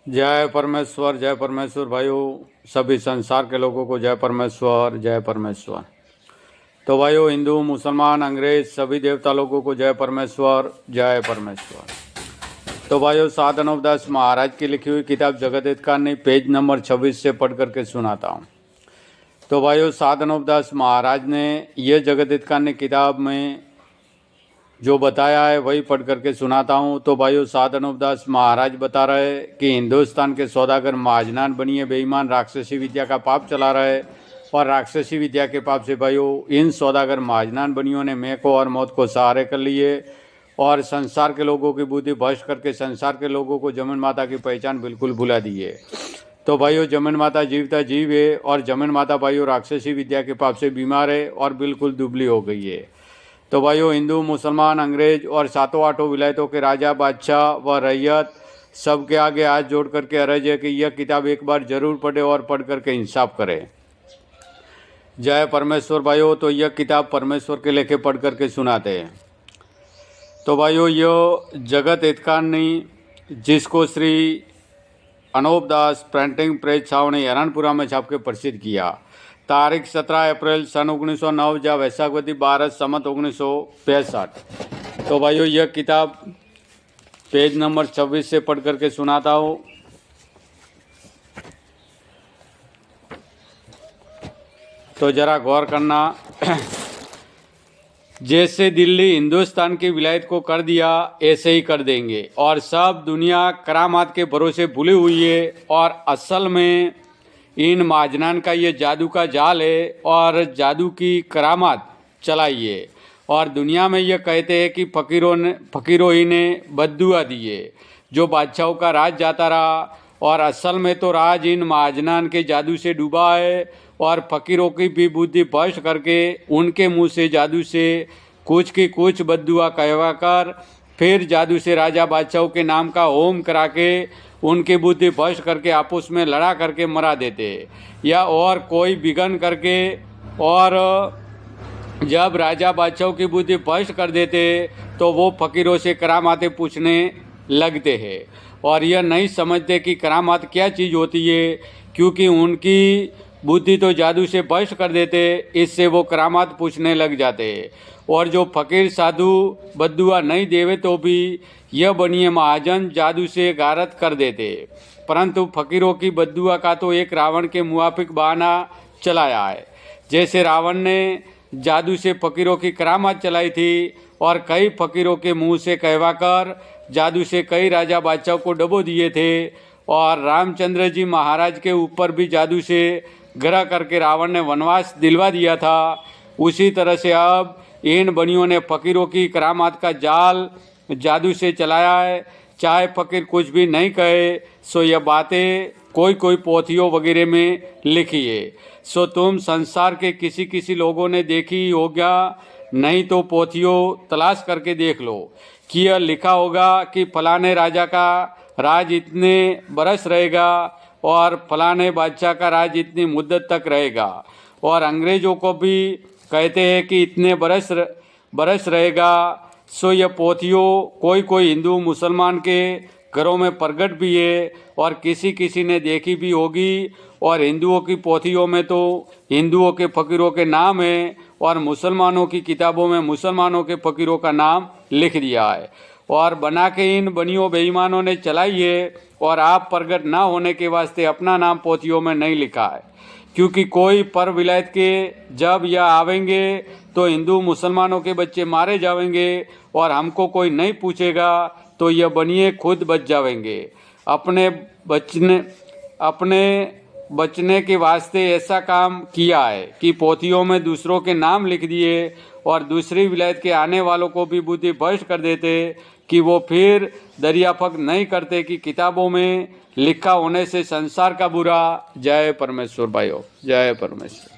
जय परमेश्वर भाइयों, सभी संसार के लोगों को जय परमेश्वर, जय परमेश्वर। तो भाइयों, हिंदू, मुसलमान, अंग्रेज, सभी देवता लोगों को जय परमेश्वर, जय परमेश्वर। तो भाइयों, सात अनूपदास महाराज की लिखी हुई किताब जगत हित कहानी पेज नंबर 26 से पढ़ करके सुनाता हूँ। तो भाइयों, सात अनूपदास महाराज ने यह जगत हित कहानी किताब में जो बताया है वही पढ़ करके सुनाता हूँ। तो भाइयों, सात अनूपदास महाराज बता रहे कि हिंदुस्तान के सौदागर महाजनान बनिए बेईमान राक्षसी विद्या का पाप चला रहे, और राक्षसी विद्या के पाप से भाइयों इन सौदागर महाजनान बनियों ने मैं को और मौत को सहारे कर लिए, और संसार के लोगों की बुद्धि भ्रष्ट करके संसार के लोगों को जमीन माता की पहचान बिल्कुल भुला दी है। तो भाइयों, जमीन माता जीवता जीव है, और जमीन माता भाइयों राक्षसी विद्या के पाप से बीमार है और बिल्कुल दुबली हो गई है। तो भाइयों, हिंदू, मुसलमान, अंग्रेज और सातों आठों विलायतों के राजा, बादशाह व रैयत सबके आगे हाथ जोड़ करके अर्ज है कि यह किताब एक बार जरूर पढ़े और पढ़ करके इंसाफ करे। जय परमेश्वर भाइयों। तो यह किताब परमेश्वर के लेखे पढ़ करके सुनाते हैं। तो भाइयों, यह जगत हित कहानी जिसको श्री अनूपदास प्रिंटिंग प्रेस छावनी हरणपुरा में छाप के प्रसिद्ध किया, तारीख 17 अप्रैल सन 1909 जब वैशाखवती 12 सम्मत 1965। तो भाइयों, यह किताब पेज नंबर 26 से पढ़ करके सुनाता हूँ। तो जरा गौर करना। जैसे दिल्ली हिंदुस्तान की विलायत को कर दिया, ऐसे ही कर देंगे, और सब दुनिया करामात के भरोसे भूली हुई है, और असल में इन महाजनान का ये जादू का जाल है और जादू की करामात चलाई है, और दुनिया में ये कहते हैं कि फकीरों ही ने बद्दुआ दिए जो बादशाहों का राज जाता रहा, और असल में तो राज इन महाजनान के जादू से डूबा है, और फकीरों की भी बुद्धि भ्रष्ट करके उनके मुंह से जादू से कुछ की कुछ बद्दुआ कहवा कर फिर जादू से राजा बादशाहों के नाम का होम करा के उनकी बुद्धि भ्रष्ट करके आपस में लड़ा करके मरा देते, या और कोई विघन करके, और जब राजा बादशाहों की बुद्धि भ्रष्ट कर देते तो वो फकीरों से करामातें पूछने लगते हैं, और यह नहीं समझते कि करामात क्या चीज़ होती है, क्योंकि उनकी बुद्धि तो जादू से भ्रष्ट कर देते, इससे वो करामात पूछने लग जाते। और जो फकीर साधु बद्दुआ नहीं देवे तो भी यह बनिए महाजन जादू से गारत कर देते, परंतु फकीरों की बद्दुआ का तो एक रावण के मुआफिक बहाना चलाया है। जैसे रावण ने जादू से फकीरों की करामात चलाई थी, और कई फकीरों के मुंह से कहवा कर जादू से कई राजा बादशाहों को डबो दिए थे, और रामचंद्र जी महाराज के ऊपर भी जादू से ग्रह करके रावण ने वनवास दिलवा दिया था। उसी तरह से अब इन बनियों ने फकीरों की करामात का जाल जादू से चलाया है। चाहे फकीर कुछ भी नहीं कहे, सो यह बातें कोई कोई पोथियों वगैरह में लिखी है, सो तुम संसार के किसी किसी लोगों ने देखी होगा, नहीं तो पोथियों तलाश करके देख लो कि यह लिखा होगा कि फलाने राजा का राज इतने बरस रहेगा, और फलाने बादशाह का राज इतनी मुद्दत तक रहेगा, और अंग्रेज़ों को भी कहते हैं कि इतने बरस रहेगा। सो यह पोथियों कोई कोई हिंदू मुसलमान के घरों में प्रगट भी है, और किसी किसी ने देखी भी होगी, और हिंदुओं की पोथियों में तो हिंदुओं के फकीरों के नाम है, और मुसलमानों की किताबों में मुसलमानों के फकीरों का नाम लिख दिया है, और बना के इन बनियों बेईमानों ने चलाई है, और आप प्रगट ना होने के वास्ते अपना नाम पोथियों में नहीं लिखा है, क्योंकि कोई पर विलायत के जब यह आवेंगे तो हिंदू मुसलमानों के बच्चे मारे जाएंगे, और हमको कोई नहीं पूछेगा तो यह बनिए खुद बच जाएंगे। अपने बचने के वास्ते ऐसा काम किया है कि पोथियों में दूसरों के नाम लिख दिए, और दूसरी विलायत के आने वालों को भी बुद्धि भ्रष्ट कर देते कि वो फिर दरियाफक नहीं करते कि किताबों में लिखा होने से संसार का बुरा। जय परमेश्वर भाइयों, जय परमेश्वर।